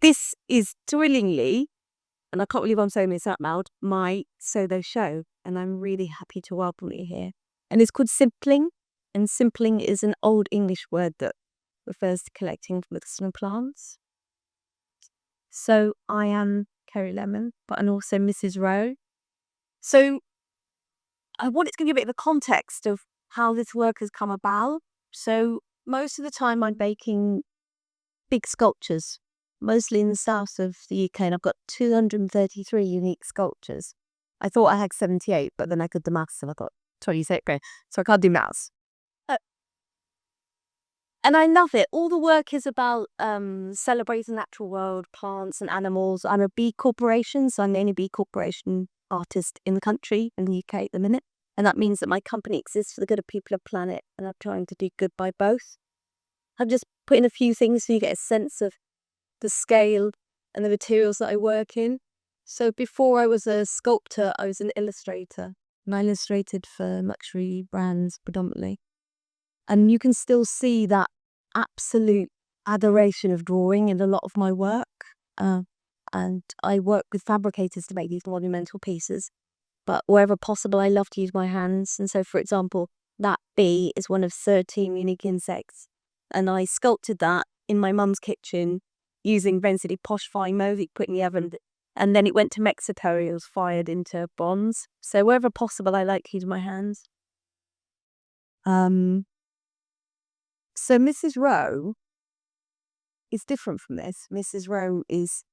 This is thrillingly, and I can't believe I'm saying this out loud, my solo show, and I'm really happy to welcome you here. And it's called Simpling, and simpling is an old English word that refers to collecting medicinal plants. So I am Kerry Lemon, but I'm also Mrs. Rowe. So I wanted to give you a bit of the context of how this work has come about. So most of the time I'm baking big sculptures, mostly in the south of the UK, and I've got 233 unique sculptures. I thought I had 78, but then I did the maths and I got 26, so I can't do maths. And I love it. All the work is about celebrating the natural world, plants and animals. I'm a B corporation, so I'm the only B corporation artist in the country, in the UK at the minute. And that means that my company exists for the good of people and planet, and I'm trying to do good by both. I've just put in a few things so you get a sense of the scale and the materials that I work in. So before I was a sculptor, I was an illustrator, and I illustrated for luxury brands predominantly. And you can still see that absolute adoration of drawing in a lot of my work. And I work with fabricators to make these monumental pieces. But wherever possible, I love to use my hands. And so, for example, that bee is one of 13 unique insects. And I sculpted that in my mum's kitchen using Bensity posh fine mold put in the oven. And then it went to Mexico. It was fired into bronze. So wherever possible, I like to use my hands. So Mrs. Rowe is different from this. Mrs. Rowe is,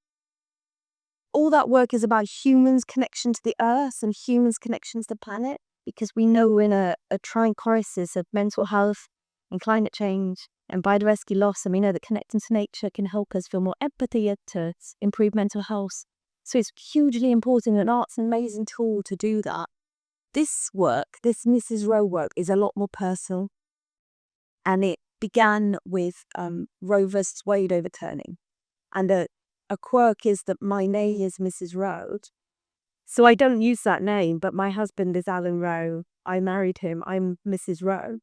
all that work is about humans' connection to the earth and humans' connection to the planet, because we know we're in a trying crisis of mental health and climate change and biodiversity loss, and we know that connecting to nature can help us feel more empathy to improve mental health. So it's hugely important, and art's an amazing tool to do that. This work, this Mrs. Rowe work, is a lot more personal, and it began with Roe versus Wade overturning. And a quirk is that my name is Mrs. Rowe. So I don't use that name, but my husband is Alan Rowe. I married him. I'm Mrs. Rowe.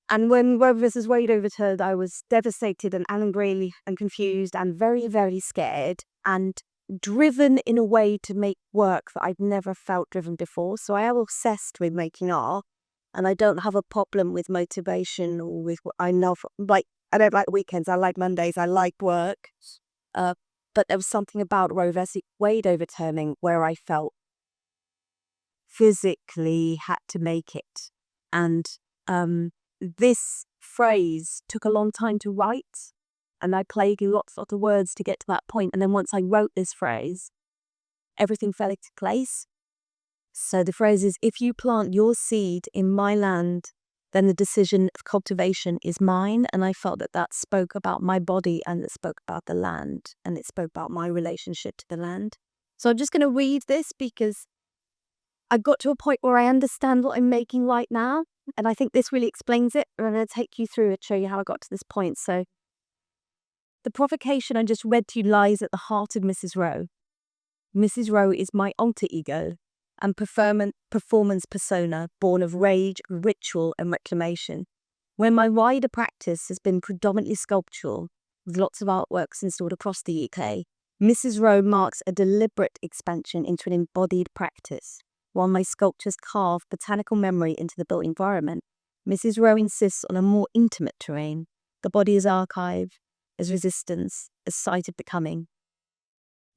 And when Roe versus Wade overturned, I was devastated and angry and confused and very, very scared and driven in a way to make work that I'd never felt driven before. So I am obsessed with making art. And I don't have a problem with motivation or with what I love. Like, I don't like weekends. I like Mondays. I like work. But there was something about Roe versus Wade overturning where I felt physically had to make it. And this phrase took a long time to write. And I played lots of words to get to that point. And then once I wrote this phrase, everything fell into place. So the phrase is, if you plant your seed in my land, then the decision of cultivation is mine. And I felt that that spoke about my body, and it spoke about the land, and it spoke about my relationship to the land. So I'm just going to read this because I got to a point where I understand what I'm making right now. And I think this really explains it. And I'm going to take you through it, show you how I got to this point. So the provocation I just read to you lies at the heart of Mrs. Rowe. Mrs. Rowe is my alter ego and performance persona born of rage, ritual and reclamation. When my wider practice has been predominantly sculptural, with lots of artworks installed across the UK, Mrs. Rowe marks a deliberate expansion into an embodied practice. While my sculptures carve botanical memory into the built environment, Mrs. Rowe insists on a more intimate terrain. The body as archive, as resistance, as site of becoming.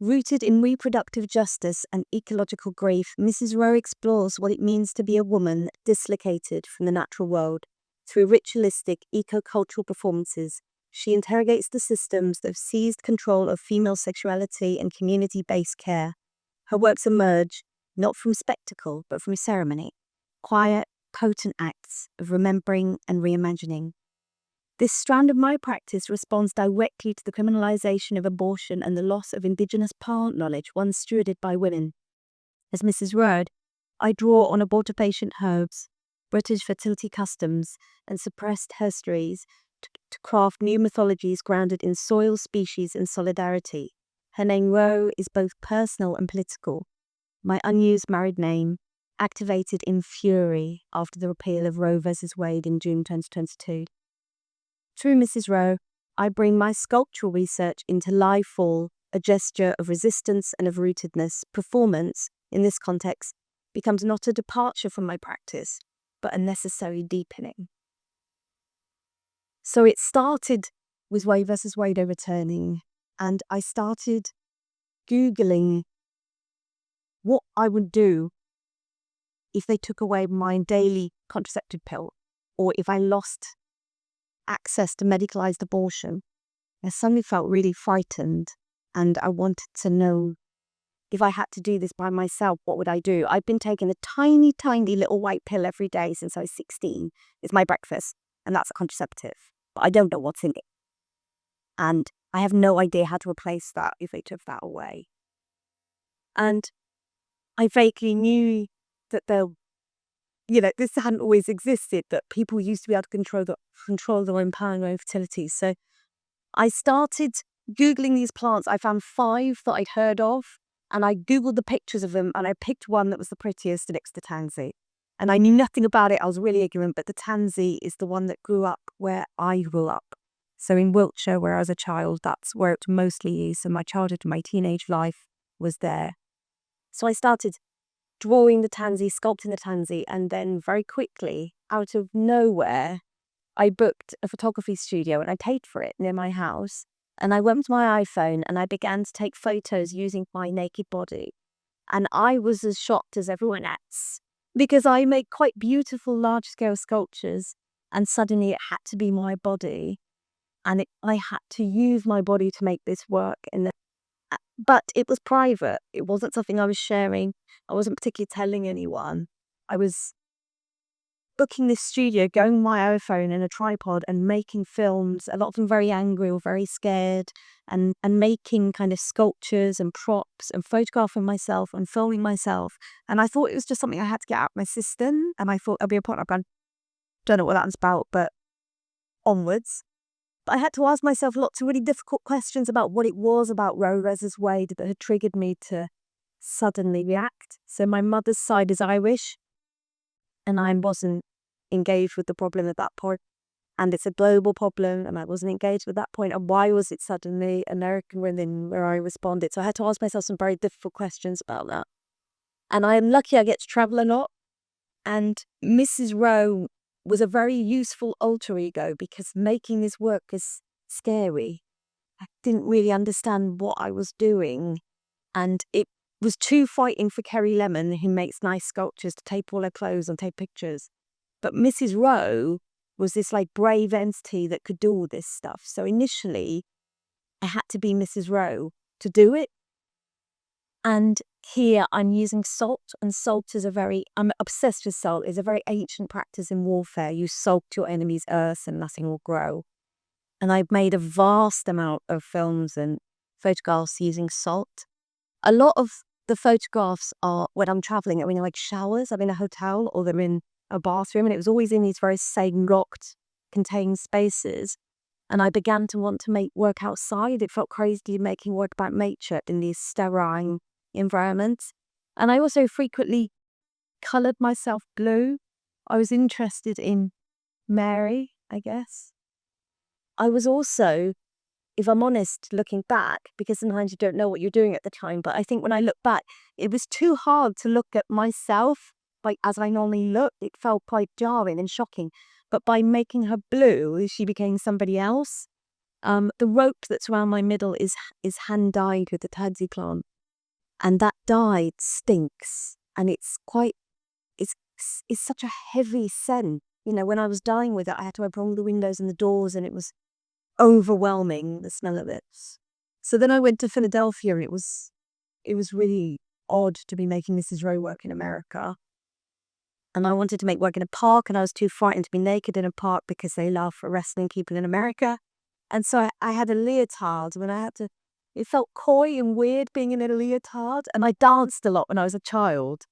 Rooted in reproductive justice and ecological grief, Mrs. Rowe explores what it means to be a woman dislocated from the natural world. Through ritualistic, eco-cultural performances, she interrogates the systems that have seized control of female sexuality and community-based care. Her works emerge not from spectacle, but from ceremony, quiet, potent acts of remembering and reimagining. This strand of my practice responds directly to the criminalisation of abortion and the loss of Indigenous plant knowledge once stewarded by women. As Mrs. Rowe, I draw on abortifacient herbs, British fertility customs, and suppressed histories to craft new mythologies grounded in soil, species, and solidarity. Her name Rowe is both personal and political. My unused married name, activated in fury after the repeal of Roe versus Wade in June 2022. Through Mrs. Rowe, I bring my sculptural research into live fall, a gesture of resistance and of rootedness. Performance, in this context, becomes not a departure from my practice, but a necessary deepening. So it started with Wade versus Wade overturning, and I started Googling what I would do if they took away my daily contraceptive pill, or if I lost access to medicalized abortion. I suddenly felt really frightened, and I wanted to know if I had to do this by myself, what would I do? I've been taking a tiny, tiny little white pill every day since I was 16. It's my breakfast, and that's a contraceptive. But I don't know what's in it. And I have no idea how to replace that if they took that away. And I vaguely knew that this hadn't always existed, that people used to be able to control their own power and their own fertility. So I started Googling these plants. I found 5 that I'd heard of, and I Googled the pictures of them, and I picked one that was the prettiest next to tansy. And I knew nothing about it. I was really ignorant, but the tansy is the one that grew up where I grew up. So in Wiltshire, where I was a child, that's where it mostly used. So my childhood and my teenage life was there. So I started drawing the tansy, sculpting the tansy, and then very quickly, out of nowhere, I booked a photography studio and I paid for it near my house. And I went with my iPhone and I began to take photos using my naked body. And I was as shocked as everyone else because I make quite beautiful large-scale sculptures, and suddenly it had to be my body. And I had to use my body to make this work. But it was private. It wasn't something I was sharing. I wasn't particularly telling anyone. I was booking this studio, going with my iPhone and a tripod and making films, a lot of them very angry or very scared, and making kind of sculptures and props and photographing myself and filming myself. And I thought it was just something I had to get out of my system. And I thought there'll be a point I've gone, don't know what that's about, but onwards. But I had to ask myself lots of really difficult questions about what it was about Roe versus Wade that had triggered me to suddenly react. So my mother's side is Irish, and I wasn't engaged with the problem at that point. And it's a global problem, and I wasn't engaged with that point. And why was it suddenly American women where I responded? So I had to ask myself some very difficult questions about that. And I am lucky I get to travel a lot. And Mrs. Rowe was a very useful alter ego because making this work is scary. I didn't really understand what I was doing. And it was too frightening for Kerry Lemon, who makes nice sculptures, to tape all her clothes and take pictures. But Mrs. Rowe was this like brave entity that could do all this stuff. So initially, I had to be Mrs. Rowe to do it. And here I'm using salt, and salt is I'm obsessed with salt. It's a very ancient practice in warfare. You salt your enemy's earth and nothing will grow. And I've made a vast amount of films and photographs using salt. A lot of the photographs are when I'm traveling. I'm in like showers, I'm in a hotel, or they're in a bathroom. And it was always in these very same locked, contained spaces. And I began to want to make work outside. It felt crazy making work about nature in these sterile environments. And I also frequently coloured myself blue. I was interested in Mary, I guess. I was also, if I'm honest, looking back, because sometimes you don't know what you're doing at the time, but I think when I look back, it was too hard to look at myself like as I normally look. It felt quite jarring and shocking. But by making her blue, she became somebody else. The rope that's around my middle is hand dyed with the tansy plant. And that dyed stinks. And it's such a heavy scent. You know, when I was dyeing with it, I had to open all the windows and the doors, and it was overwhelming, the smell of it. So then I went to Philadelphia, and it was really odd to be making Mrs. Rowe work in America. And I wanted to make work in a park, and I was too frightened to be naked in a park because they allow for wrestling people in America. And so I had a leotard when it felt coy and weird being in a leotard. And I danced a lot when I was a child.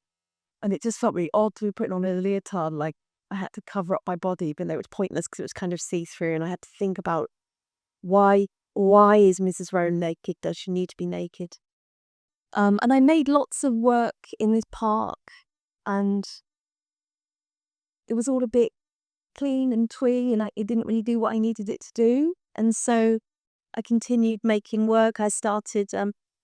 And it just felt really odd to be putting on a leotard. Like I had to cover up my body, even though it was pointless because it was kind of see-through. And I had to think about why is Mrs. Rowe naked? Does she need to be naked? And I made lots of work in this park, and it was all a bit clean and twee, and it didn't really do what I needed it to do. And so I continued making work. I started,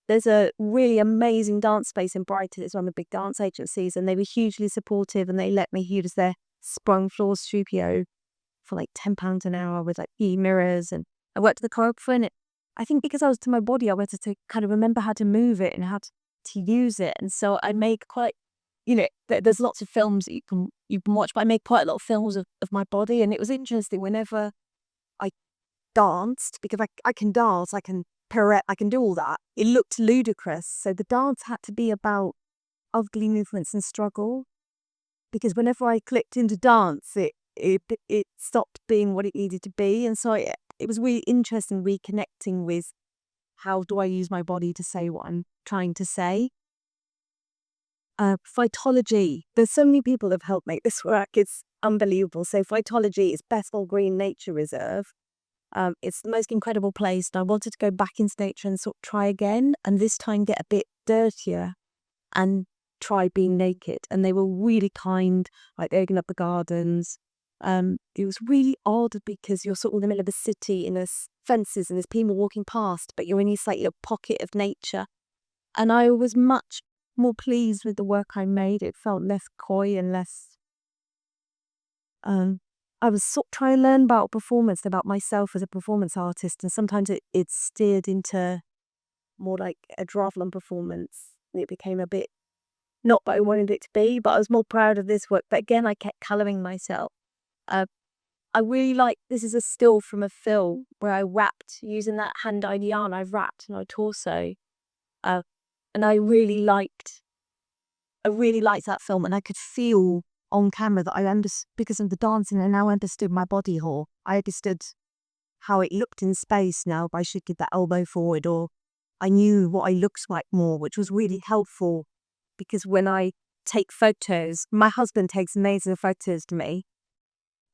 there's a really amazing dance space in Brighton. It's one of the big dance agencies, and they were hugely supportive, and they let me use their sprung floor studio for like £10 an hour with like mirrors. And I worked with the choreographer, and I think because I was to my body, I wanted to kind of remember how to move it and how to use it. And so I make quite, there's lots of films that you can watch, but I made quite a lot of films of my body. And it was interesting whenever I danced, because I can dance, I can pirouette, I can do all that. It looked ludicrous. So the dance had to be about ugly movements and struggle, because whenever I clicked into dance, it stopped being what it needed to be. And so it was really interesting reconnecting with how do I use my body to say what I'm trying to say. Phytology. There's so many people that have helped make this work. It's unbelievable. So Phytology is Bethel Green Nature Reserve. It's the most incredible place, and I wanted to go back into nature and sort of try again, and this time get a bit dirtier and try being naked. And they were really kind, like they opened up the gardens. It was really odd because you're sort of in the middle of a city and there's fences and there's people walking past, but you're in this like little pocket of nature. And I was much more pleased with the work I made. It felt less coy and less. I was sort of trying to learn about performance, about myself as a performance artist, and sometimes it steered into more like a draftland performance. It became a bit not what I wanted it to be, but I was more proud of this work. But again, I kept colouring myself. I really like, this is a still from a film where I wrapped using that hand-dyed yarn I wrapped in my torso. And I really liked that film, and I could feel on camera that I understood, because of the dancing, I now understood my body more. I understood how it looked in space now, if I should give that elbow forward, or I knew what I looked like more, which was really helpful, because when I take photos, my husband takes amazing photos to me,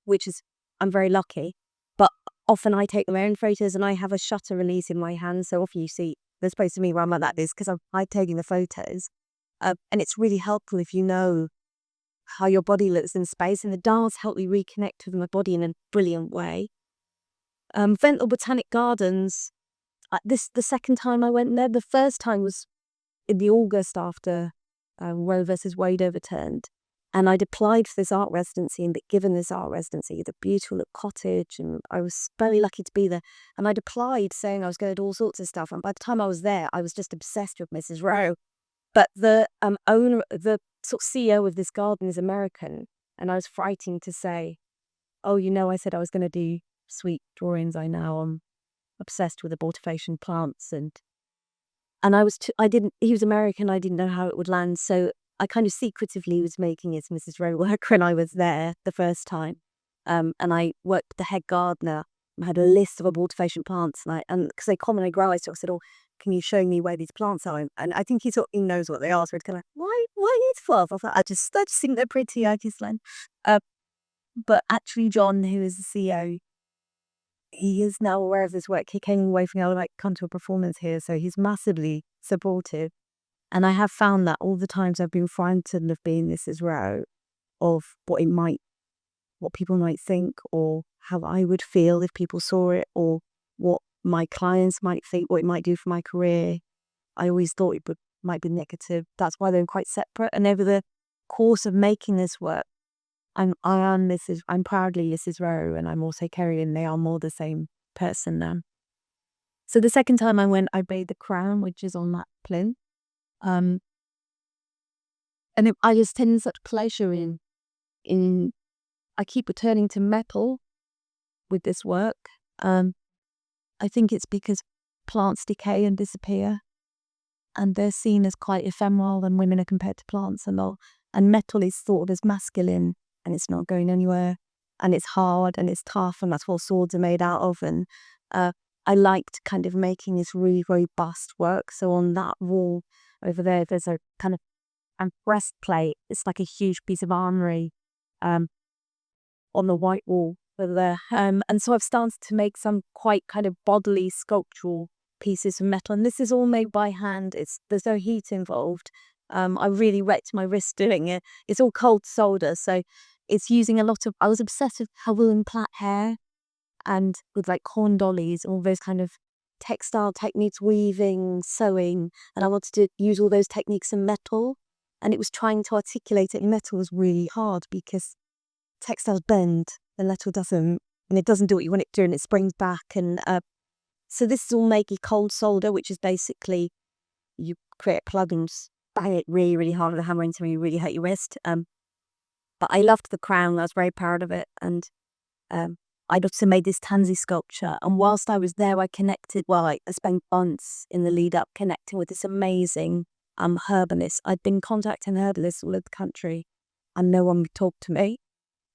which is, I'm very lucky, but often I take my own photos and I have a shutter release in my hand, so often you see, they're supposed to me where I'm like that is because I'm taking the photos. And it's really helpful if you know how your body looks in space, and the dance helped me reconnect with my body in a brilliant way. Ventnor Botanic Gardens, the second time I went there, the first time was in the August after Roe versus Wade overturned. And I'd applied for this art residency and been given this art residency, the beautiful little cottage, and I was very lucky to be there. And I'd applied saying I was going to do all sorts of stuff. And by the time I was there, I was just obsessed with Mrs. Rowe. But the owner, the sort of CEO of this garden is American. And I was frightened to say, oh, I said I was going to do sweet drawings. I'm obsessed with abortifacient plants. And he was American. I didn't know how it would land. So I kind of secretively was making his Mrs. Rowe work when I was there the first time. And I worked with the head gardener. I had a list of abortifacient plants, and because they commonly grow, I sort of said, oh, can you show me where these plants are? And I think he knows what they are. So it's kind of like, why these 12? I thought, I just think they're pretty. I just learn. But actually, John, who is the CEO, he is now aware of this work. He came away from come to a performance here, so he's massively supportive. And I have found that all the times I've been frightened of being Mrs. Rowe, of what people might think, or how I would feel if people saw it, or what my clients might think, what it might do for my career. I always thought might be negative. That's why they're quite separate. And over the course of making this work, I'm proudly Mrs. Rowe, and I'm also Kerry, and they are more the same person now. So the second time I went, I made the crown, which is on that plinth. And I just take such pleasure in I keep returning to metal with this work. I think it's because plants decay and disappear, and they're seen as quite ephemeral, and women are compared to plants a lot. And metal is thought of as masculine, and it's not going anywhere, and it's hard and it's tough, and that's what swords are made out of. And I liked kind of making this really robust work. So on that wall over there, there's a kind of breastplate. It's like a huge piece of armory on the white wall over there. And so I've started to make some quite kind of bodily sculptural pieces of metal. And this is all made by hand. There's no heat involved. I really wrecked my wrist doing it. It's all cold solder. So it's using a lot of, I was obsessed with Hawaiian plait hair. and with like corn dollies, all those kind of textile techniques, weaving, sewing, and I wanted to use all those techniques in metal. And it was trying to articulate it in metal was really hard because textiles bend, the metal doesn't, and it doesn't do what you want it to do, and it springs back. And so this is all making cold solder, which is basically you create plugins, bang it really, really hard with a hammer until you really hurt your wrist. But I loved the crown. I was very proud of it, and I'd also made this tansy sculpture. And whilst I was there, I connected. Well, I spent months in the lead up connecting with this amazing herbalist. I'd been contacting herbalists all over the country, and no one would talk to me.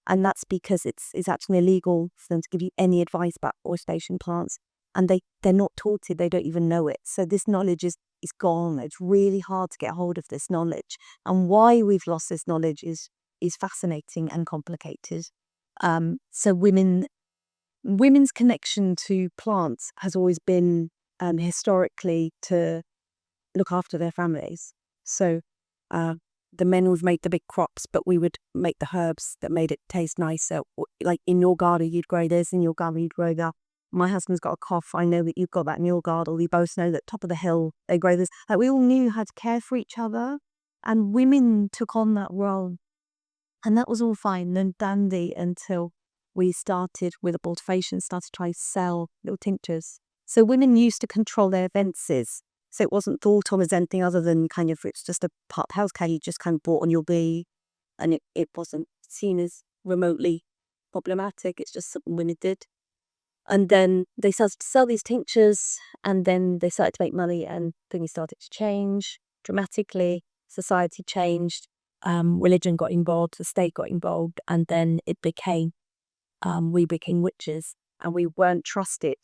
And that's because it's actually illegal for them to give you any advice about forestation plants. And they're not taught it, they don't even know it. So this knowledge is gone. It's really hard to get hold of this knowledge. And why we've lost this knowledge is fascinating and complicated. So women's connection to plants has always been historically to look after their families. So the men would make the big crops, but we would make the herbs that made it taste nicer. Like in your garden, you'd grow this, in your garden, you'd grow that. My husband's got a cough. I know that you've got that in your garden. We both know that top of the hill, they grow this. Like we all knew how to care for each other, and women took on that role. And that was all fine and dandy until we started with abortifacient, started trying to sell little tinctures. So women used to control their fences. So it wasn't thought of as anything other than kind of, it's just a part of healthcare you just kind of bought on your bee. And it wasn't seen as remotely problematic. It's just something women did. And then they started to sell these tinctures, and then they started to make money, and things started to change dramatically. Society changed, religion got involved, the state got involved, and then it became, we became witches, and we weren't trusted.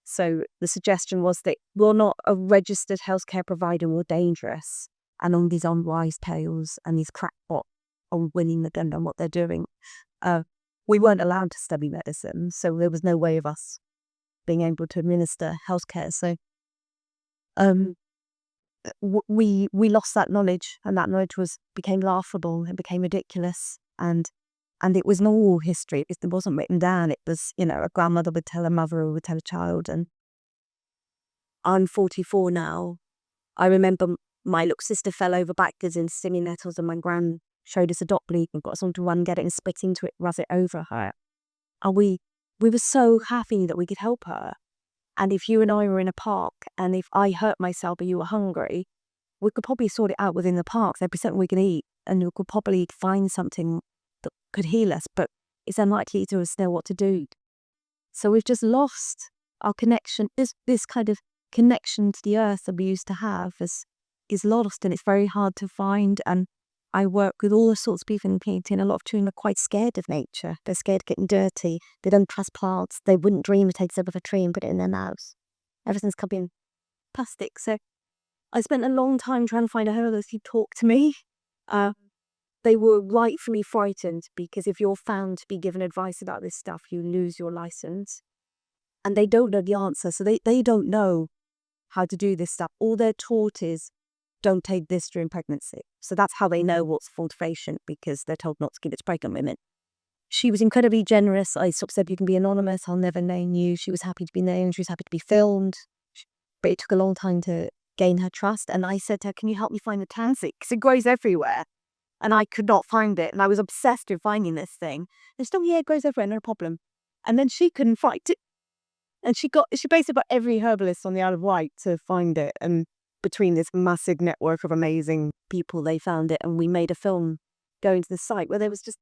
So the suggestion was that we're not a registered healthcare provider, we're dangerous. And on these unwise tales and these crackpot on winning the gun on what they're doing, we weren't allowed to study medicine, so there was no way of us being able to administer healthcare. So we lost that knowledge, and that knowledge became laughable, it became ridiculous, and it was an oral history. It wasn't written down. It was, a grandmother would tell a mother or would tell a child. And I'm 44 now. I remember my little sister fell over backwards in stinging nettles, and my gran showed us a dot bleed and got someone to run, get it, and spit into it, rub it over her. And we were so happy that we could help her. And if you and I were in a park, and if I hurt myself or you were hungry, we could probably sort it out within the park. There'd be something we could eat, and we could probably find something that could heal us, but it's unlikely to us know what to do. So we've just lost our connection. This kind of connection to the earth that we used to have is lost, and it's very hard to find. And I work with all the sorts of people in the community, and a lot of children are quite scared of nature. They're scared of getting dirty. They don't trust plants. They wouldn't dream to take a sip of a tree and put it in their mouths. Everything's covered in plastic. So I spent a long time trying to find a herbalist who talked to me. They were rightfully frightened, because if you're found to be given advice about this stuff, you lose your license. And they don't know the answer, so they don't know how to do this stuff. All they're taught is, don't take this during pregnancy. So that's how they know what's fortification, because they're told not to give it to pregnant women. She was incredibly generous. I sort of said, you can be anonymous, I'll never name you. She was happy to be named, she was happy to be filmed. But it took a long time to gain her trust. And I said to her, can you help me find the tansy? Because it grows everywhere. And I could not find it. And I was obsessed with finding this thing. And she said, yeah, it grows everywhere, no problem. And then she couldn't find it. And she basically got every herbalist on the Isle of Wight to find it. And between this massive network of amazing people, they found it. And we made a film going to the site where there was just,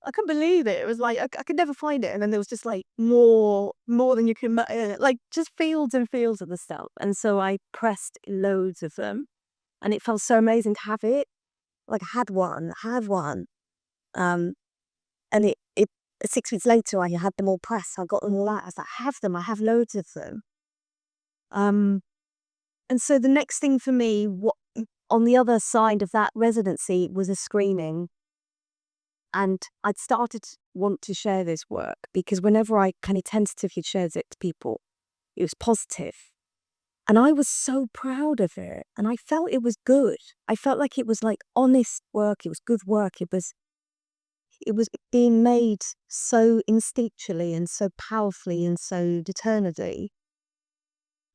I couldn't believe it. It was like, I could never find it. And then there was just like more than you can, like just fields and fields of the stuff. And so I pressed loads of them. And it felt so amazing to have it. Like I had one. And it 6 weeks later, I had them all pressed. I got them all out. I was like, I have them. I have loads of them. And so the next thing for me, on the other side of that residency, was a screening. And I'd started to want to share this work, because whenever I kind of tentatively shared it to people, it was positive. And I was so proud of it. And I felt it was good. I felt like it was like honest work. It was good work. it was being made so instinctually and so powerfully and so determinedly.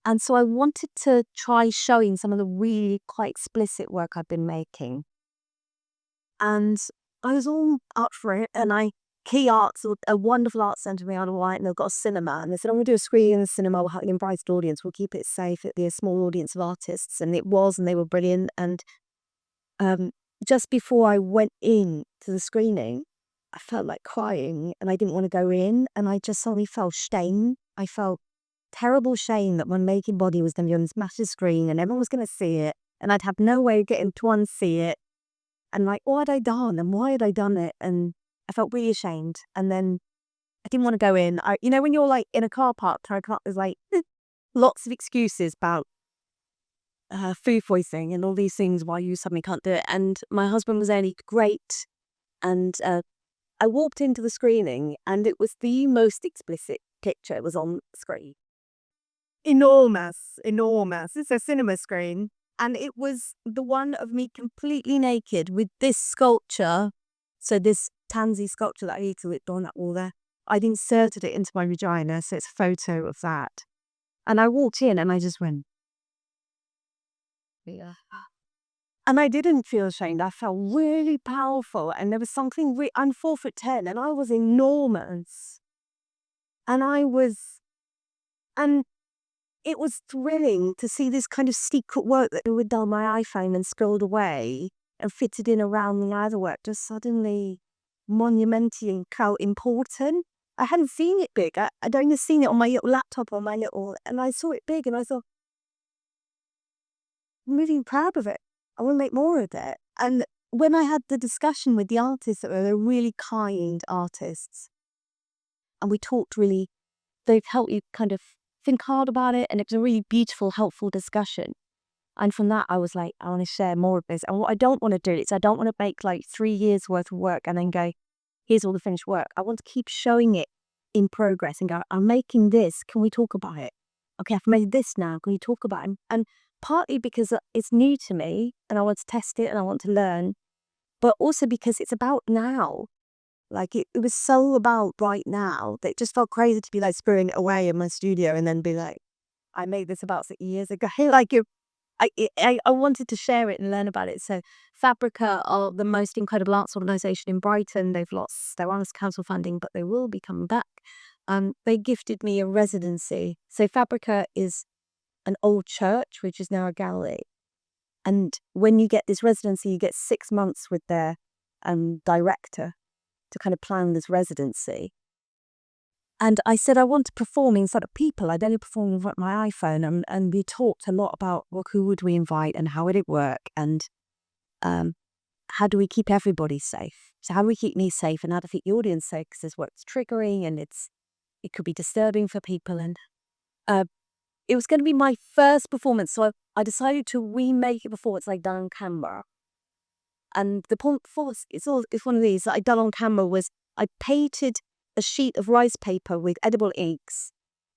And so I wanted to try showing some of the really quite explicit work I've been making. And I was all up for it. And Key Arts, a wonderful art centre in the Isle of Wight, and they've got a cinema. And they said, I'm going to do a screening in the cinema. We'll have an invited audience. We'll keep it safe. It'll be a small audience of artists. And it was, and they were brilliant. And just before I went in to the screening, I felt like crying and I didn't want to go in. And I just suddenly felt shame. I felt terrible shame that my naked body was going to be on this massive screen and everyone was going to see it. And I'd have no way of getting to unsee it. And like, what had I done? And why had I done it? And I felt really ashamed. And then I didn't want to go in. When you're like in a car park, there's like lots of excuses about food poisoning and all these things why you suddenly can't do it. And my husband was only great. And I walked into the screening and it was the most explicit picture was on the screen. Enormous. It's a cinema screen. And it was the one of me completely naked with this sculpture. So this tansy sculpture that I need to lift on that wall there. I'd inserted it into my vagina. So it's a photo of that. And I walked in and I just went, yeah. And I didn't feel ashamed. I felt really powerful. And there was something, I'm 4'10" and I was enormous. And it was thrilling to see this kind of secret work that we'd done on my iPhone and scrolled away and fitted in around the other work just suddenly monumentally felt important. I hadn't seen it big. I'd only seen it on my little laptop and I saw it big and I thought, I'm really proud of it. I want to make more of it. And when I had the discussion with the artists, that were really kind artists, and we talked really, they've helped you kind of think hard about it, and it was a really beautiful, helpful discussion. And from that, I was like, I want to share more of this. And what I don't want to do is I don't want to make like 3 years worth of work and then go, here's all the finished work. I want to keep showing it in progress and go, I'm making this. Can we talk about it? Okay, I've made this now. Can we talk about it? And partly because it's new to me and I want to test it and I want to learn, but also because it's about now. Like it was so about right now that it just felt crazy to be like screwing it away in my studio and then be like, I made this about 6 years ago. I wanted to share it and learn about it. So Fabrica are the most incredible arts organisation in Brighton. They've lost their honest council funding, but they will be coming back. They gifted me a residency. So Fabrica is an old church, which is now a gallery. And when you get this residency, you get 6 months with their director to kind of plan this residency. And I said, I want to perform in front of people. I'd only perform in front of my iPhone. And we talked a lot about, well, who would we invite and how would it work? And how do we keep everybody safe? So how do we keep me safe and how to keep the audience safe? Because this work's triggering and it could be disturbing for people. And it was going to be my first performance. So I decided to remake a performance I'd done on camera. And the performance, it's one of these that I'd done on camera was I painted a sheet of rice paper with edible inks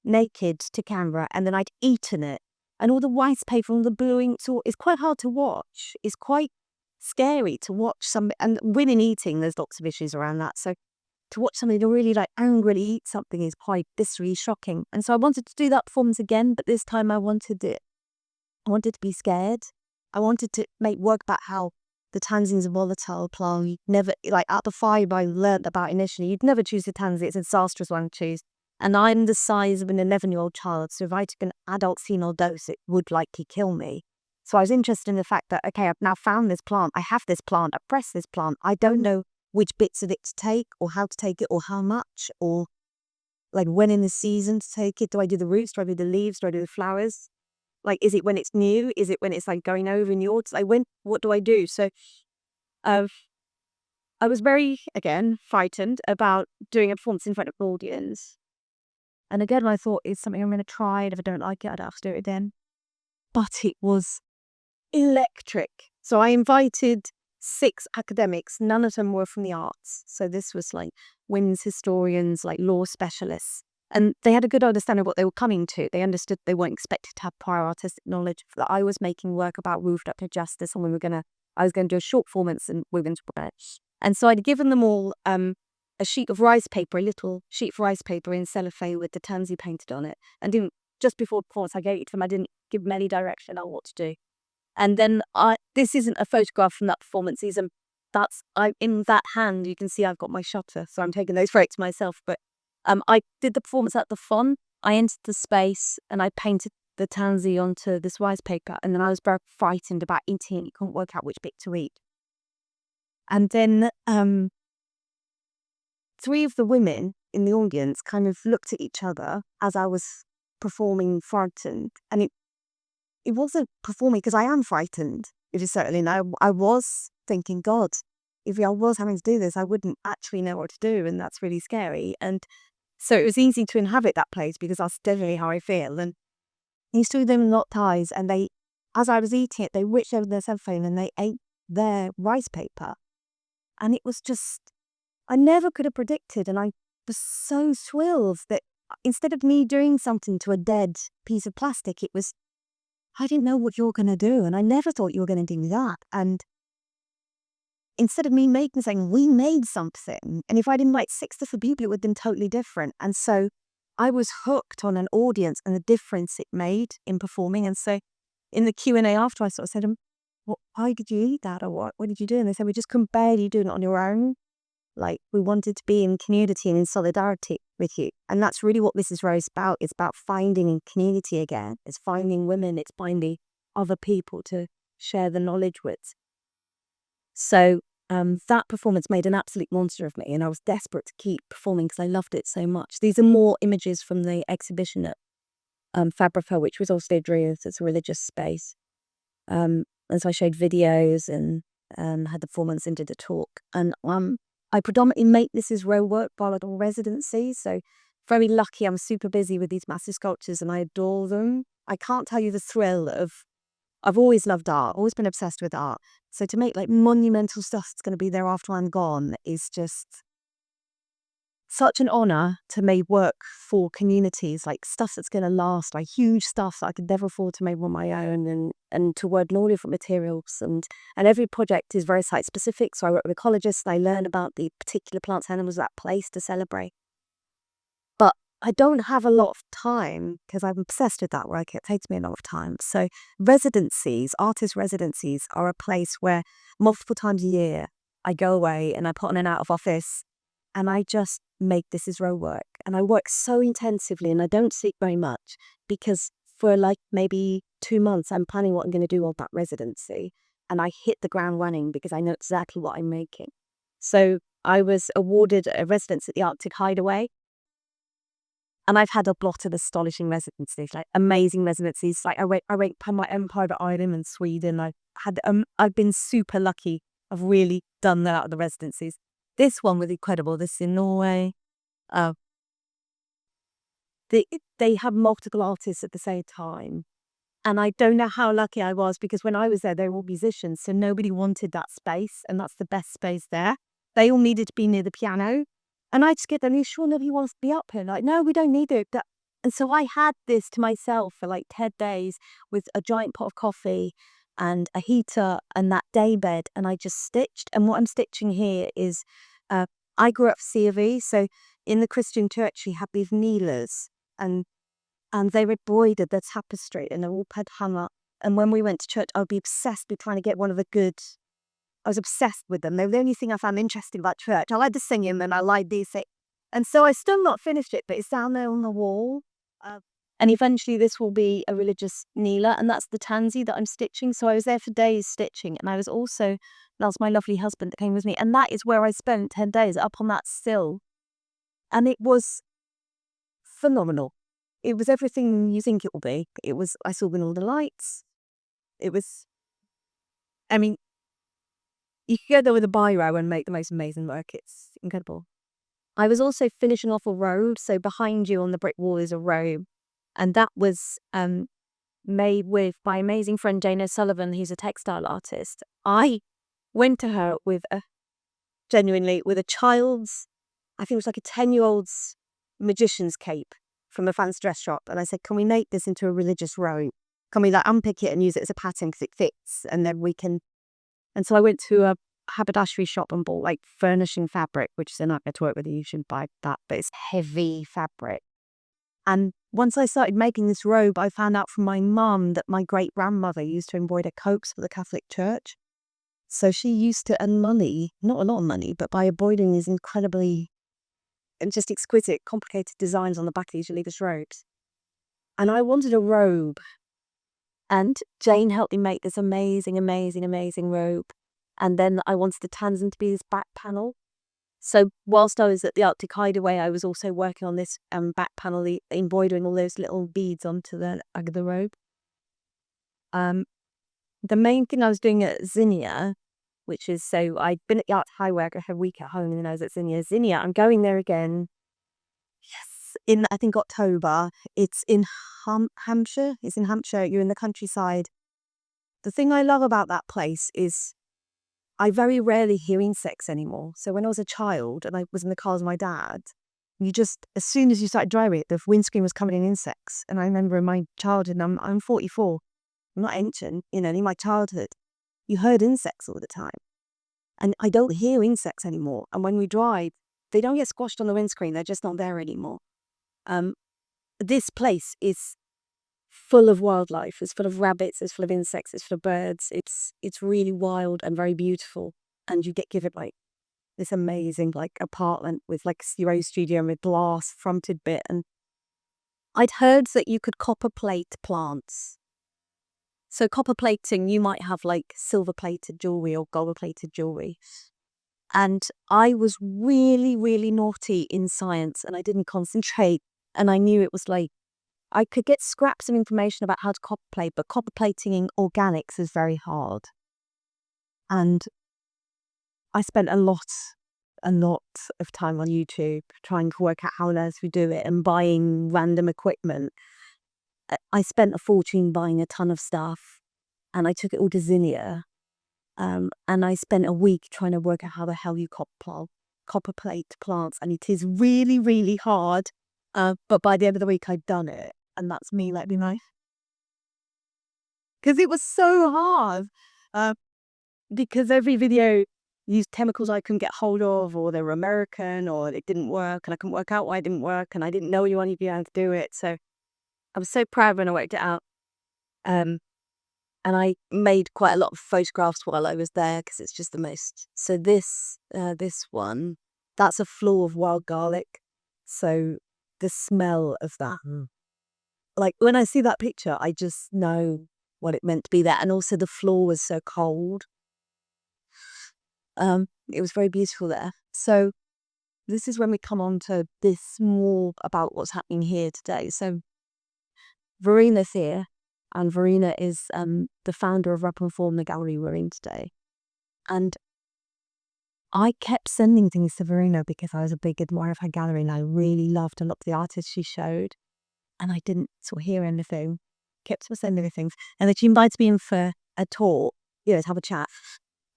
naked to camera, and then I'd eaten it. And all the rice paper, all the blue inks, it's quite hard to watch. It's quite scary to watch and women eating, there's lots of issues around that. So to watch somebody to really like angrily eat something is quite viscerally shocking. And so I wanted to do that performance again, but this time I wanted to be scared. I wanted to make work about how the tansine's a volatile plant. You'd never, like at the fibre I learnt about initially, you'd never choose a tansy. It's a disastrous one to choose. And I'm the size of an 11-year-old child. So if I took an adult female dose, it would likely kill me. So I was interested in the fact that, okay, I've now found this plant. I have this plant. I press this plant. I don't know which bits of it to take or how to take it or how much or like when in the season to take it. Do I do the roots? Do I do the leaves? Do I do the flowers? Like, is it when it's new? Is it when it's like going over in the autumn? Like what do I do? So I was very, again, frightened about doing a performance in front of an audience. And again, I thought it's something I'm going to try. And if I don't like it, I'd have to do it again. But it was electric. So I invited 6 academics. None of them were from the arts. So this was like women's historians, like law specialists. And they had a good understanding of what they were coming to. They understood they weren't expected to have prior artistic knowledge. That I was making work about reproductive justice, and I was going to do a short performance in women's rights. And so I'd given them all a sheet of rice paper, a little sheet of rice paper in cellophane with the tansy painted on it. And just before the performance, I gave it to them. I didn't give them any direction on what to do. And then this isn't a photograph from that performance. In that hand, you can see I've got my shutter. So I'm taking those photos myself. But I did the performance at the Fon. I entered the space and I painted the tansy onto this rice paper. And then I was very frightened about eating it. You couldn't work out which bit to eat. And then 3 of the women in the audience kind of looked at each other as I was performing frightened. And it wasn't performing because I am frightened, if you certainly know. I was thinking, God, if I was having to do this, I wouldn't actually know what to do. And that's really scary. And so it was easy to inhabit that place because that's definitely how I feel. And these 2 of them locked eyes, and as I was eating it, they reached over their cell phone and they ate their rice paper. And it was just, I never could have predicted. And I was so thrilled that instead of me doing something to a dead piece of plastic, it was, I didn't know what you're going to do. And I never thought you were going to do that. And instead of me making something, we made something. And if I'd invite 6 different people, it would have been totally different. And so I was hooked on an audience and the difference it made in performing. And so in the Q&A after, I sort of said, why did you eat that? Or what did you do? And they said, we just couldn't bear you doing it on your own. Like, we wanted to be in community and in solidarity with you. And that's really what this is about. It's about finding community again. It's finding women. It's finding other people to share the knowledge with. So that performance made an absolute monster of me. And I was desperate to keep performing because I loved it so much. These are more images from the exhibition at Fabrica, which was also Adria's. It's a religious space. And so I showed videos and had the performance and did a talk. And I predominantly make this as row work while at residency. So very lucky, I'm super busy with these massive sculptures and I adore them. I can't tell you the thrill of, I've always loved art, always been obsessed with art. So to make like monumental stuff that's going to be there after I'm gone is just such an honor to make work for communities, like stuff that's going to last, like huge stuff that I could never afford to make on my own, and to work in all different materials. And every project is very site specific. So I work with ecologists and I learn about the particular plants and animals of that place to celebrate. But I don't have a lot of time because I'm obsessed with that work. It takes me a lot of time. So residencies, artist residencies, are a place where multiple times a year I go away and I put on an out of office and I just make this as row work. And I work so intensively and I don't sleep very much because for like maybe 2 months, I'm planning what I'm going to do on that residency. And I hit the ground running because I know exactly what I'm making. So I was awarded a residence at the Arctic Hideaway. And I've had a lot of astonishing residencies, like amazing residencies. Like I went by my own private island in Sweden. I've been super lucky. I've really done that out of the residencies. This one was incredible. This is in Norway. They have multiple artists at the same time. And I don't know how lucky I was because when I was there, they were all musicians. So nobody wanted that space. And that's the best space there. They all needed to be near the piano. And I just get them, you sure nobody wants to be up here? Like, no, we don't need it. And so I had this to myself for like 10 days with a giant pot of coffee and a heater and that day bed. And I just stitched. And what I'm stitching here is, I grew up C of E. So in the Christian church, we have these kneelers and they were embroidered the tapestry and they're all hung up. And when we went to church, I would be obsessed with trying to get one of the good. I was obsessed with them. They were the only thing I found interesting about church. I like the singing and I like these things. And so I still not finished it, but it's down there on the wall. And eventually this will be a religious kneeler, and that's the tansy that I'm stitching. So I was there for days stitching, and I was also, that was my lovely husband that came with me, and that is where I spent 10 days up on that sill. And it was phenomenal. It was everything you think it will be. I saw all the lights. You could go there with a biro and make the most amazing work. It's incredible. I was also finishing off a robe. So behind you on the brick wall is a robe. And that was made with my amazing friend Jane O'Sullivan, who's a textile artist. I went to her with a child's, I think it was like a 10-year-old's magician's cape from a fancy dress shop. And I said, can we make this into a religious robe? Can we unpick it and use it as a pattern because it fits? And then we can. And so I went to haberdashery shop and bought like furnishing fabric, which is a nightmare to work with. You should buy that, but it's heavy fabric. And once I started making this robe, I found out from my mum that my great grandmother used to embroider copes for the Catholic Church. So she used to earn money, not a lot of money, but by embroidering these incredibly and just exquisite, complicated designs on the back of these religious robes. And I wanted a robe. And Jane helped me make this amazing, amazing, amazing robe. And then I wanted the Tanzan to be this back panel. So whilst I was at the Arctic Hideaway, I was also working on this back panel, embroidering all those little beads onto the robe. The main thing I was doing at Zinnia, which is, so I'd been at the Arctic Hideaway, I got a week at home, and then I was at Zinnia. Zinnia, I'm going there again. Yes, in I think October. It's in Hampshire. It's in Hampshire. You're in the countryside. The thing I love about that place is I very rarely hear insects anymore. So when I was a child and I was in the car with my dad, you just, as soon as you started driving it, the windscreen was covered in insects. And I remember in my childhood, and I'm 44, I'm not ancient, in my childhood, you heard insects all the time. And I don't hear insects anymore. And when we drive, they don't get squashed on the windscreen. They're just not there anymore. This place is full of wildlife. It's full of rabbits. It's full of insects. It's full of birds. It's really wild and very beautiful. And you get given like this amazing like apartment with like your own studio and with glass fronted bit. And I'd heard that you could copper plate plants. So copper plating, you might have like silver plated jewelry or gold plated jewelry. And I was really, really naughty in science and I didn't concentrate. And I knew it was like, I could get scraps of information about how to copper plate, but copper plating in organics is very hard. And I spent a lot of time on YouTube trying to work out how on earth we do it and buying random equipment. I spent a fortune buying a ton of stuff and I took it all to Zinnia. And I spent a week trying to work out how the hell you copper plate plants. And it is really, really hard. But by the end of the week, I'd done it. And that's me letting me know. Because it was so hard. Because every video used chemicals I couldn't get hold of, or they were American, or it didn't work, and I couldn't work out why it didn't work, and I didn't know you wanted to be able to do it. So I was so proud when I worked it out. And I made quite a lot of photographs while I was there because it's just the most. So this one, that's a floor of wild garlic. So the smell of that, like when I see that picture, I just know what it meant to be there. And also the floor was so cold. It was very beautiful there. So this is when we come on to this more about what's happening here today. So Verina's here, and Verena is the founder of Ruup and Form, the gallery we're in today. And I kept sending things to Verena because I was a big admirer of her gallery and I really loved a lot of the artists she showed. And I didn't sort of hear anything, kept sending her things. And then she invited me in for a talk, to have a chat.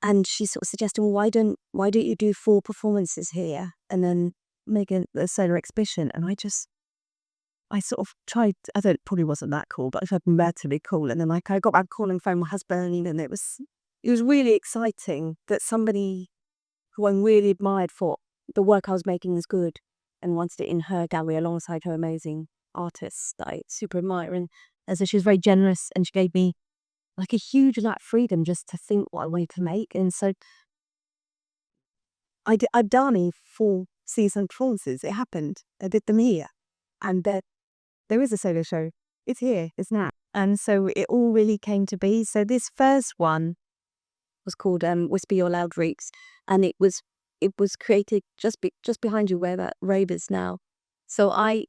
And she sort of suggested, well, why don't you do 4 performances here and then make a solar exhibition? And I sort of tried, I thought it probably wasn't that cool, but I thought it to be cool. And then like I got back calling phone my husband, and it was really exciting that somebody who I really admired for the work I was making was good and wanted it in her gallery alongside her amazing artists that I super admire. And so she was very generous and she gave me like a huge amount of freedom just to think what I wanted to make. And so I've done 4 season performances. It happened. I did them here. And there is a solo show. It's here. It's now. And so it all really came to be. So this first one was called Whisper Your Loud Reeks. And it was created just behind you where that robe is now. So I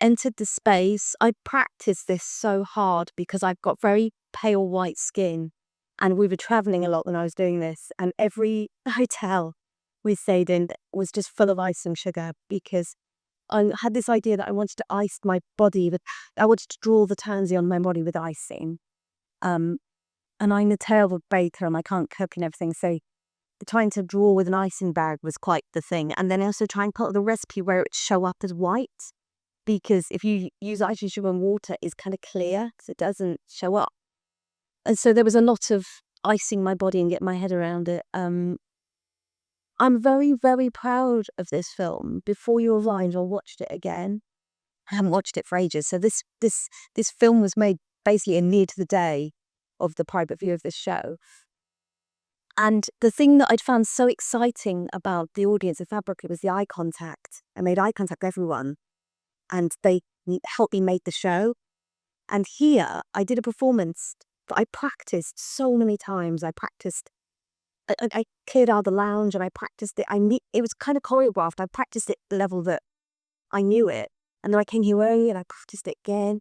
entered the space. I practiced this so hard because I've got very pale white skin. And we were traveling a lot when I was doing this. And every hotel we stayed in was just full of ice and sugar because I had this idea that I wanted to ice my body. I wanted to draw the tansy on my body with icing. And I'm a terrible baker and I can't cook and everything. So trying to draw with an icing bag was quite the thing. And then also try and put the recipe where it would show up as white. Because if you use icing sugar and water, it's kind of clear, so it doesn't show up. And so there was a lot of icing my body and get my head around it. I'm very, very proud of this film. Before you arrived, I watched it again. I haven't watched it for ages. So this film was made basically near to the day of the private view of this show. And the thing that I'd found so exciting about the audience of Fabrica was the eye contact. I made eye contact with everyone, and they helped me make the show. And here, I did a performance that I practiced so many times. I cleared out the lounge and I practiced it. It was kind of choreographed. I practiced it at the level that I knew it. And then I came here early and I practiced it again.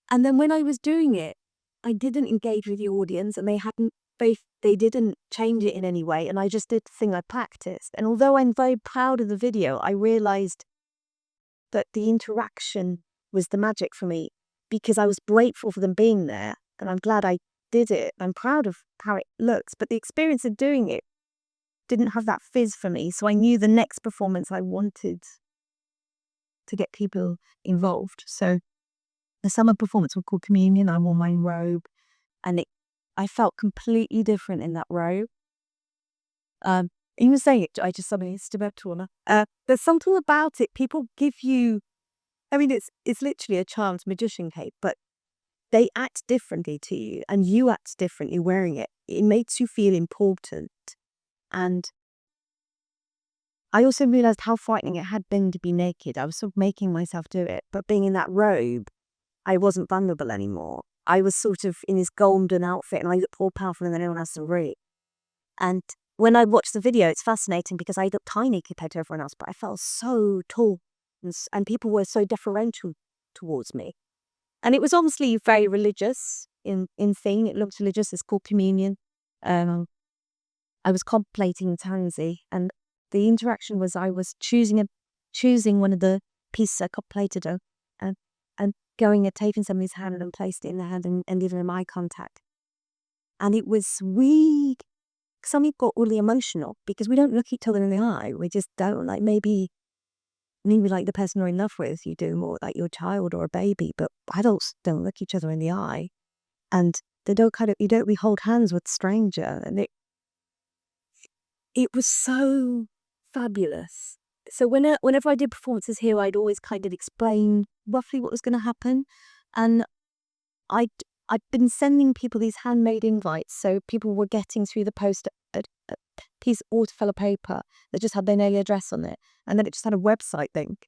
And then when I was doing it, I didn't engage with the audience, and they didn't change it in any way. And I just did the thing I practiced. And although I'm very proud of the video, I realized that the interaction was the magic for me, because I was grateful for them being there. And I'm glad I did it. I'm proud of how it looks. But the experience of doing it didn't have that fizz for me. So I knew the next performance I wanted to get people involved. So the summer performance was called Communion. I wore my robe, and I felt completely different in that robe. Even saying it, I just suddenly stood up to her. There's something about it. People give you, I mean, it's literally a charmed magician cape, but they act differently to you, and you act differently wearing it. It makes you feel important. And I also realized how frightening it had been to be naked. I was sort of making myself do it, but being in that robe, I wasn't vulnerable anymore. I was sort of in this golden outfit, and I looked more powerful than anyone else in the room. And when I watched the video, it's fascinating because I looked tiny compared to everyone else, but I felt so tall, and people were so deferential towards me. And it was obviously very religious in theme. It looked religious. It's called Communion. I was contemplating Tansy, and the interaction was I was choosing one of the pieces I contemplated and going and taking somebody's hand and placed it in their hand and giving them eye contact. And it was weird. Some people got really emotional because we don't look each other in the eye. We just don't. Like maybe like the person you're in love with, you do more like your child or a baby, but adults don't look each other in the eye. And they don't you don't really hold hands with a stranger. And it was so fabulous. So whenever I did performances here, I'd always kind of explain roughly what was going to happen. And I'd been sending people these handmade invites, so people were getting through the post a piece of watercolor paper that just had their name address on it, and then it just had a website link.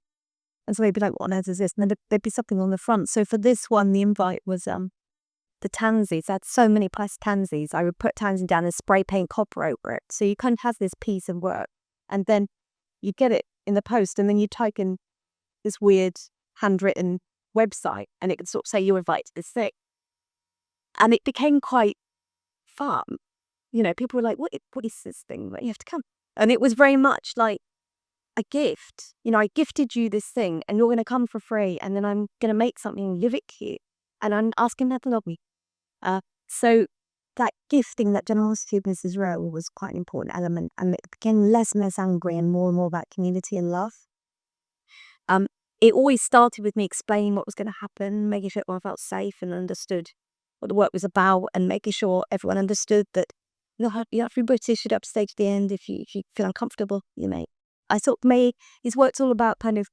And so they'd be like, "What on earth is this?" And then there'd be something on the front. So for this one, the invite was the tansies. I had so many plastic tansies. I would put tansy down and spray paint copper over it. So you kind of have this piece of work, and then you get it in the post, and then you type in this weird handwritten website, and it could sort of say you're invited to this thing. And it became quite fun. You know, people were like, what is this thing that you have to come? And it was very much like a gift. You know, I gifted you this thing and you're going to come for free, and then I'm going to make something and give it to you. And I'm asking that to love me. So that gifting, that generosity of Mrs. Rowe was quite an important element. And it became less and less angry and more about community and love. It always started with me explaining what was going to happen, making sure everyone felt safe and understood what the work was about, and making sure everyone understood that you have to be British, you'd upstage at the end if you feel uncomfortable, you may. I thought his work's all about kind of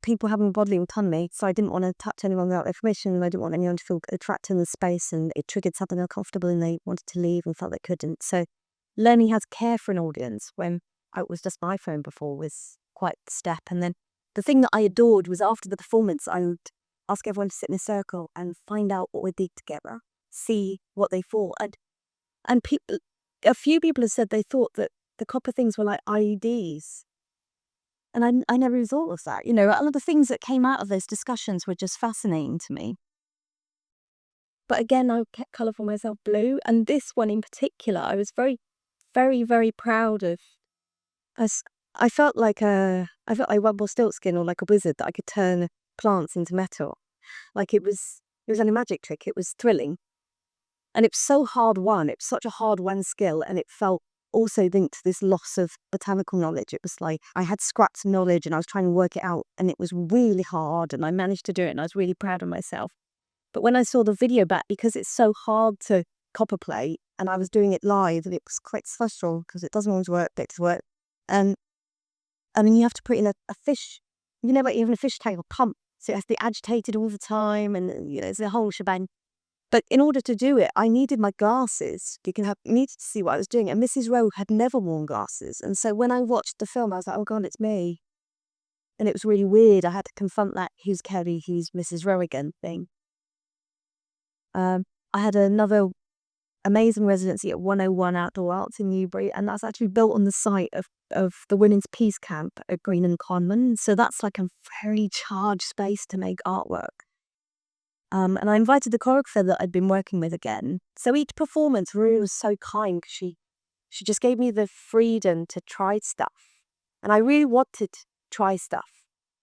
people having bodily autonomy, so I didn't want to touch anyone without their permission, and I didn't want anyone to feel trapped in the space, and it triggered something uncomfortable and they wanted to leave and felt they couldn't. So learning how to care for an audience when it was just my phone before was quite a step. And then the thing that I adored was after the performance, I would ask everyone to sit in a circle and find out what we did together, see what they thought. And a few people have said they thought that the copper things were like IEDs. And I never thought of that. You know, all of the things that came out of those discussions were just fascinating to me. But again, I kept colour for myself blue. And this one in particular, I was very, very, very proud of. I felt like Rumpelstiltskin or like a wizard, that I could turn plants into metal. Like it was only a magic trick. It was thrilling. And it was so hard won. It was such a hard won skill. And it felt also linked to this loss of botanical knowledge. It was like I had scraps of knowledge and I was trying to work it out, and it was really hard, and I managed to do it, and I was really proud of myself. But when I saw the video back, because it's so hard to copper plate, and I was doing it live, and it was quite stressful because it doesn't always work, bits work. And then you have to put in a fish, like even a fish tank pump, so it has to be agitated all the time, and it's a whole shebang. But in order to do it, I needed my glasses. Needed to see what I was doing. And Mrs. Rowe had never worn glasses. And so when I watched the film, I was like, oh God, it's me. And it was really weird. I had to confront that who's Kerry, who's Mrs. Rowe again thing. I had another amazing residency at 101 Outdoor Arts in Newbury, and that's actually built on the site of the Women's Peace Camp at Green and Common. So that's like a very charged space to make artwork. And I invited the choreographer that I'd been working with again. So each performance really was so kind. She just gave me the freedom to try stuff. And I really wanted to try stuff.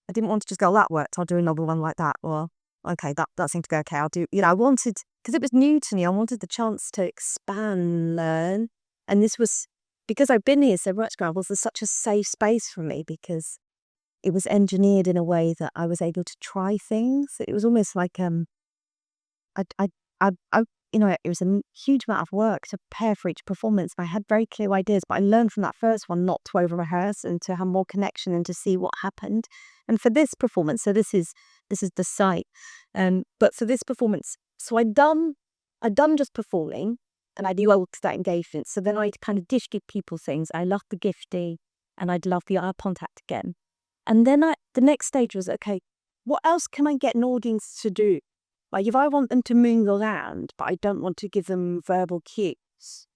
I didn't want to just go, that worked, I'll do another one like that. Or, okay, that seemed to go okay, I'll do, I wanted, because it was new to me, I wanted the chance to expand, learn. And this was, because I've been here so much, Gravels, there's such a safe space for me because it was engineered in a way that I was able to try things. It was almost like, it was a huge amount of work to prepare for each performance. I had very clear ideas, but I learned from that first one not to over rehearse and to have more connection and to see what happened. And for this performance, so this is the site. But for this performance, so I'd done just performing, and I knew I would start engagement. So then I'd kind of give people things. I loved the gifting, and I'd love the eye contact again. And then the next stage was, okay, what else can I get an audience to do? Like if I want them to mingle around, but I don't want to give them verbal cues,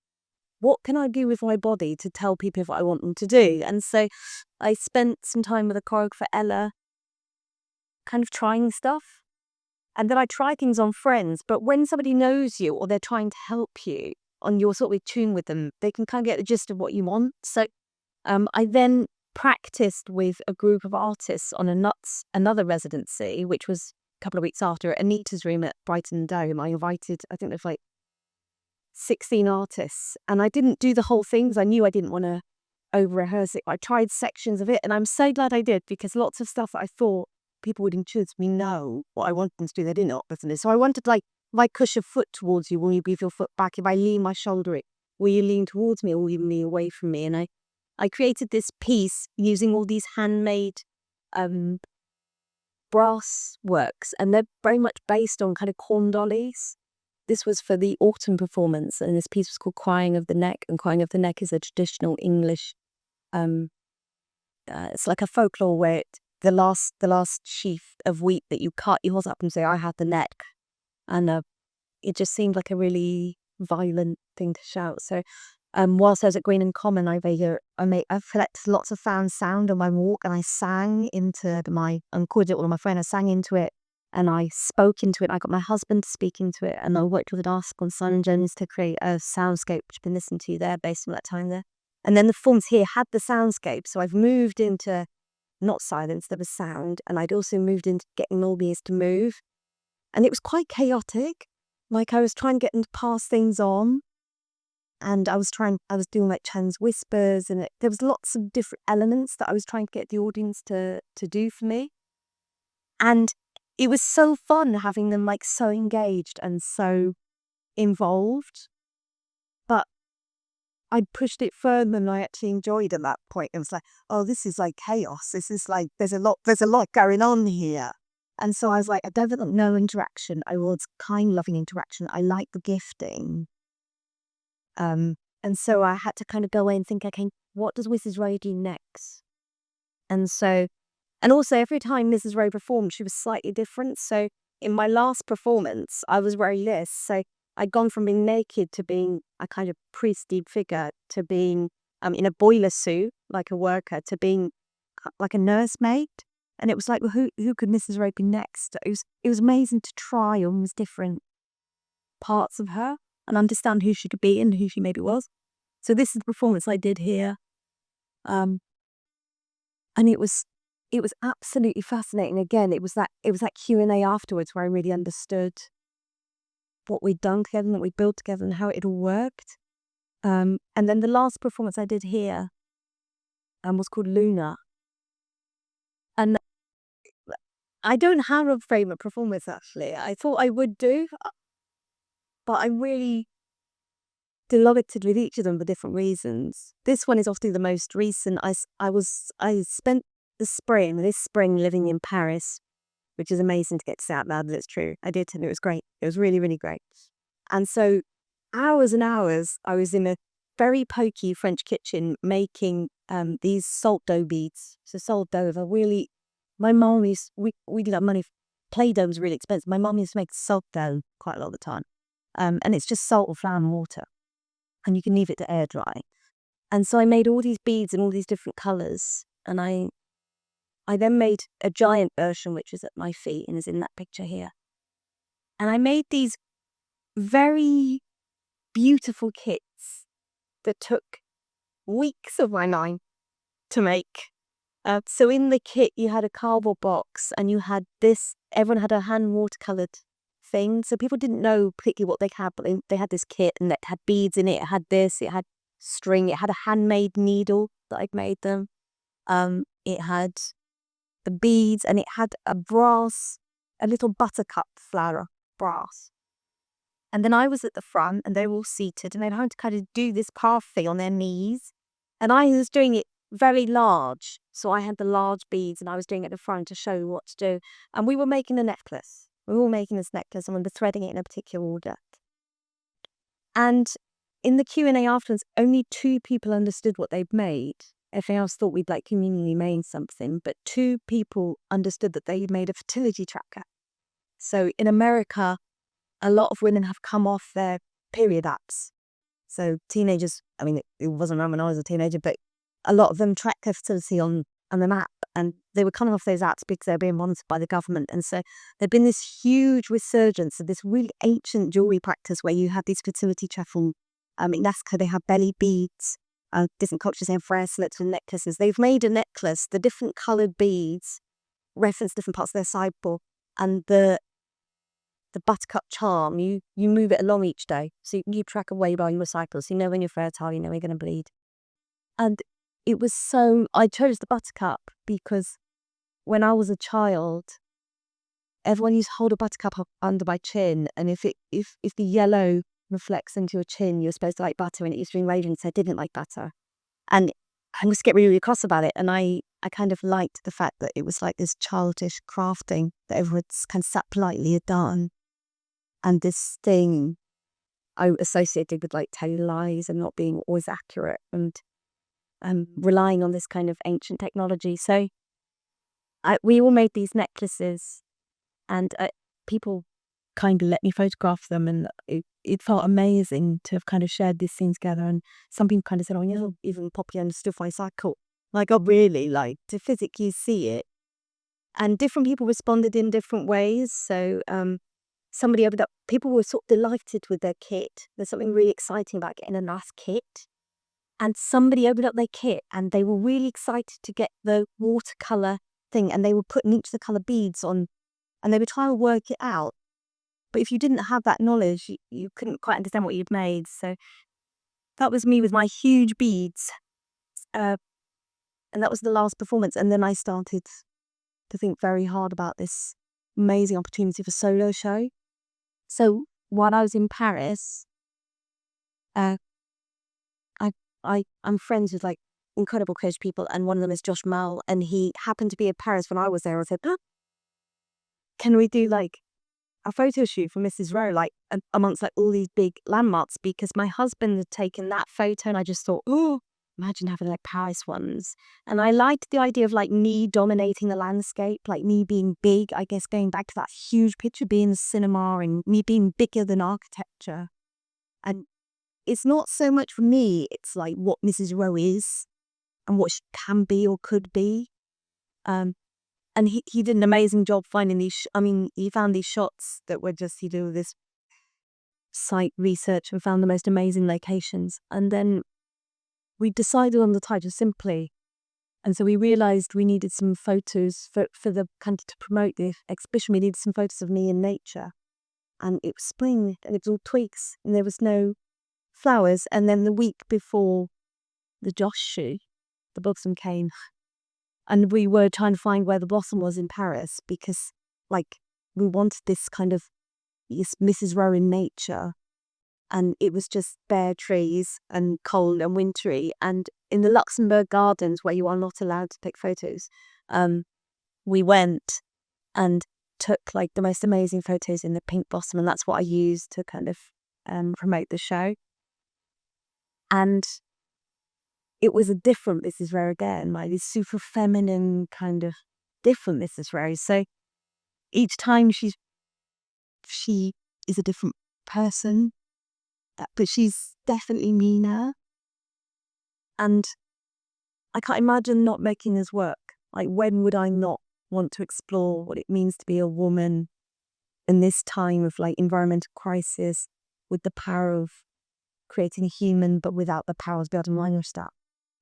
what can I do with my body to tell people what I want them to do? And so I spent some time with a choreographer, Ella, kind of trying stuff. And then I try things on friends. But when somebody knows you or they're trying to help you and you're sort of in tune with them, they can kind of get the gist of what you want. So I then practiced with a group of artists on another residency, which was couple of weeks after at Anita's room at Brighton Dome. I invited, I think there's like 16 artists, and I didn't do the whole thing because I knew I didn't want to over rehearse it. I tried sections of it, and I'm so glad I did because lots of stuff that I thought people would intuitively know what I wanted them to do, they didn't know what it. So I wanted, like, if I push a foot towards you, will you give your foot back? If I lean my shoulder, will you lean towards me or will you lean away from me? And I created this piece using all these handmade brass works, and they're very much based on kind of corn dollies. This was for the autumn performance, and this piece was called Crying of the Neck, and Crying of the Neck is a traditional English, it's like a folklore where the last sheaf of wheat that you cut, you hold up and say, I had the neck. And it just seemed like a really violent thing to shout. So whilst I was at Green and Common, I collected lots of found sound on my walk, and I sang into I recorded it with my friend. I sang into it, and I spoke into it. I got my husband to speak into it, and I worked with an artist called Simon Jones to create a soundscape, which I've been listening to there based on that time there. And then the performance here had the soundscape, so I've moved into not silence, there was sound, and I'd also moved into getting all these to move. And it was quite chaotic. Like I was trying to get them to pass things on. And I was doing like Chan's whispers, and there was lots of different elements that I was trying to get the audience to do for me. And it was so fun having them like so engaged and so involved. But I pushed it further than I actually enjoyed at that point. It was like, oh, this is like chaos. This is like, there's a lot going on here. And so I was like, I don't want no interaction. I want kind, loving interaction. I like the gifting. And so I had to kind of go away and think, okay, what does Mrs. Rowe do next? And also every time Mrs. Rowe performed, she was slightly different. So in my last performance, I was very less. So I'd gone from being naked to being a kind of priesty figure to being in a boiler suit, like a worker, to being like a nursemaid. And it was like, well, who could Mrs. Rowe be next? It was amazing to try almost different parts of her and understand who she could be and who she maybe was. So this is the performance I did here. And it was absolutely fascinating. Again, it was that Q&A afterwards where I really understood what we'd done together and that we built together and how it all worked. And then the last performance I did here was called Luna. And I don't have a favourite performance, actually. I thought I would do, but I really delighted with each of them for different reasons. This one is obviously the most recent. I spent this spring living in Paris, which is amazing to get to say out loud that it's true. I did, and it was great. It was really, really great. And so hours and hours I was in a very pokey French kitchen making these salt dough beads. So salt dough are really, my mom used, we didn't have money. Play-doh was really expensive. My mom used to make salt dough quite a lot of the time. And it's just salt or flour and water. And you can leave it to air dry. And so I made all these beads in all these different colours. And I then made a giant version, which is at my feet and is in that picture here. And I made these very beautiful kits that took weeks of my time to make. So in the kit, you had a cardboard box and you had this, everyone had a hand watercoloured thing. So people didn't know particularly what they had, but they had this kit and it had beads in it. It had this, it had string, it had a handmade needle that I'd made them. It had the beads and it had a little buttercup flower brass. And then I was at the front and they were all seated and they'd had to kind of do this path thing on their knees. And I was doing it very large. So I had the large beads and I was doing it at the front to show what to do. And we were making a necklace. We were all making this necklace and we were threading it in a particular order. And in the Q&A afterwards, only 2 people understood what they'd made. Everyone else thought we'd like communally made something, but 2 people understood that they'd made a fertility tracker. So in America, a lot of women have come off their period apps. So teenagers, I mean, it wasn't around when I was a teenager, but a lot of them track their fertility on the map, and they were coming off those apps because they're being monitored by the government. And so there'd been this huge resurgence of this really ancient jewelry practice where you had these fertility truffle. In Ascot, they have belly beads. Different cultures have bracelets and necklaces. They've made a necklace. The different coloured beads reference different parts of their sideboard, and the buttercup charm. You move it along each day, so you can keep track of where you are in your cycle. So you know when you're fertile, you know when you're going to bleed. And it was so. I chose the buttercup because when I was a child, everyone used to hold a buttercup up under my chin, and if the yellow reflects into your chin, you're supposed to like butter, and it used to ring ravens, so I didn't like butter. And I was getting really cross about it, and I kind of liked the fact that it was like this childish crafting that everyone's kind of sat politely had done, and this thing I associated with like telling lies and not being always accurate and relying on this kind of ancient technology. So we all made these necklaces, and people kind of let me photograph them, and it felt amazing to have kind of shared these things together. And some people kind of said, "Oh, you know, even Poppy understood my cycle." Like, oh, really? Like, to physically see it. And different people responded in different ways. So somebody opened up, people were sort of delighted with their kit. There's something really exciting about getting a nice kit. And somebody opened up their kit and they were really excited to get the watercolour thing, and they were putting each of the colour beads on, and they were trying to work it out. But if you didn't have that knowledge, you couldn't quite understand what you'd made. So that was me with my huge beads. And that was the last performance. And then I started to think very hard about this amazing opportunity for solo show. So while I was in Paris, I'm friends with like incredible creative people, and one of them is Josh Mal, and he happened to be in Paris when I was there. I said, can we do like a photo shoot for Mrs. Rowe, like amongst like all these big landmarks? Because my husband had taken that photo, and I just thought, oh, imagine having like Paris ones. And I liked the idea of like me dominating the landscape, like me being big, I guess, going back to that huge picture being the cinema and me being bigger than architecture. And it's not so much for me, it's like what Mrs. Rowe is and what she can be or could be. And he did an amazing job finding these, he found these shots that were just, he did all this site research and found the most amazing locations. And then we decided on the title Simply. And so we realised we needed some photos for the kind of, to promote the exhibition. We needed some photos of me in nature. And it was spring and it was all twigs and there was no flowers. And then the week before the Josh shoot, the blossom came. And we were trying to find where the blossom was in Paris, because like we wanted this kind of Mrs. Rowe in nature. and it was just bare trees and cold and wintry. And in the Luxembourg Gardens, where you are not allowed to take photos, we went and took like the most amazing photos in the pink blossom, and that's what I used to kind of promote the show. And it was a different Mrs. Rare again, like this super feminine kind of different Mrs. Rare. So each time she is a different person, but she's definitely me now. And I can't imagine not making this work. Like, when would I not want to explore what it means to be a woman in this time of like environmental crisis, with the power of creating a human, but without the power to be able to manage that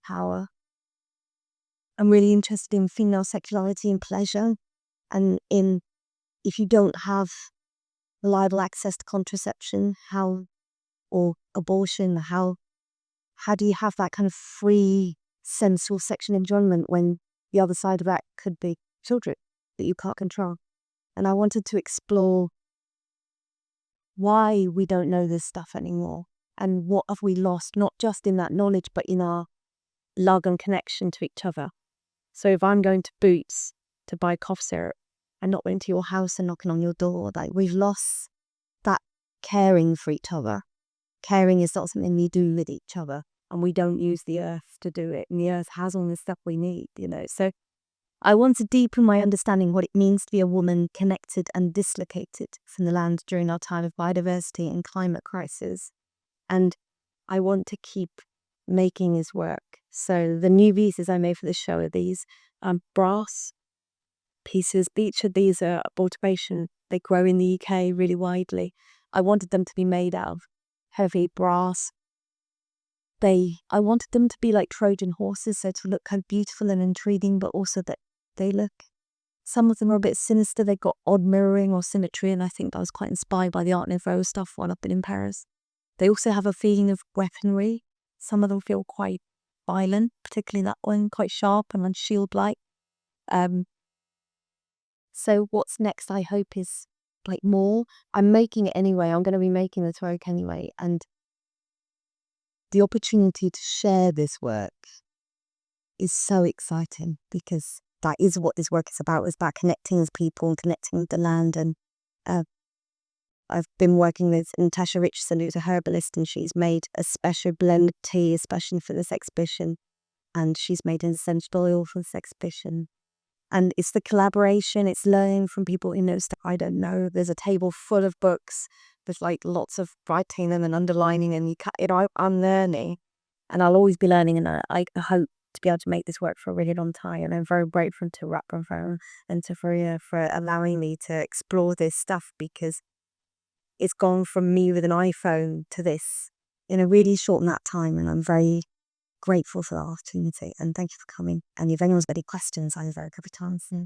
power. I'm really interested in female sexuality and pleasure, and in if you don't have reliable access to contraception, or abortion, how do you have that kind of free sensual sexual enjoyment when the other side of that could be children that you can't control? And I wanted to explore why we don't know this stuff anymore, and what have we lost, not just in that knowledge, but in our love and connection to each other. So if I'm going to Boots to buy cough syrup and not going to your house and knocking on your door, like, we've lost that caring for each other. Caring is not something we do with each other, and we don't use the earth to do it, and the earth has all the stuff we need, So I want to deepen my understanding what it means to be a woman connected and dislocated from the land during our time of biodiversity and climate crisis. And I want to keep making his work. So the new pieces I made for the show are these brass pieces. Each of these are cultivation. They grow in the UK really widely. I wanted them to be made out of heavy brass. I wanted them to be like Trojan horses, so to look kind of beautiful and intriguing, but also that some of them are a bit sinister. They got odd mirroring or symmetry, and I think that was quite inspired by the Art Nouveau stuff while I've been in Paris. They also have a feeling of weaponry. Some of them feel quite violent, particularly that one, quite sharp and shield-like. So what's next, I hope, is like more. I'm making it anyway. I'm going to be making the Twerk anyway. And the opportunity to share this work is so exciting, because that is what this work is about. It's about connecting with people and connecting with the land. And I've been working with Natasha Richardson, who's a herbalist, and she's made a special blend of tea, especially for this exhibition. And she's made an essential oil for this exhibition. And it's the collaboration, it's learning from people who know stuff I don't know. There's a table full of books. There's like lots of writing them and underlining, and I'm learning, and I'll always be learning. And I hope to be able to make this work for a really long time. And I'm very grateful to Ruup and to Faria for allowing me to explore this stuff, because it's gone from me with an iPhone to this in a really short amount of time. And I'm very grateful for the opportunity. And thank you for coming. And if anyone's got any questions, I'm very happy to answer.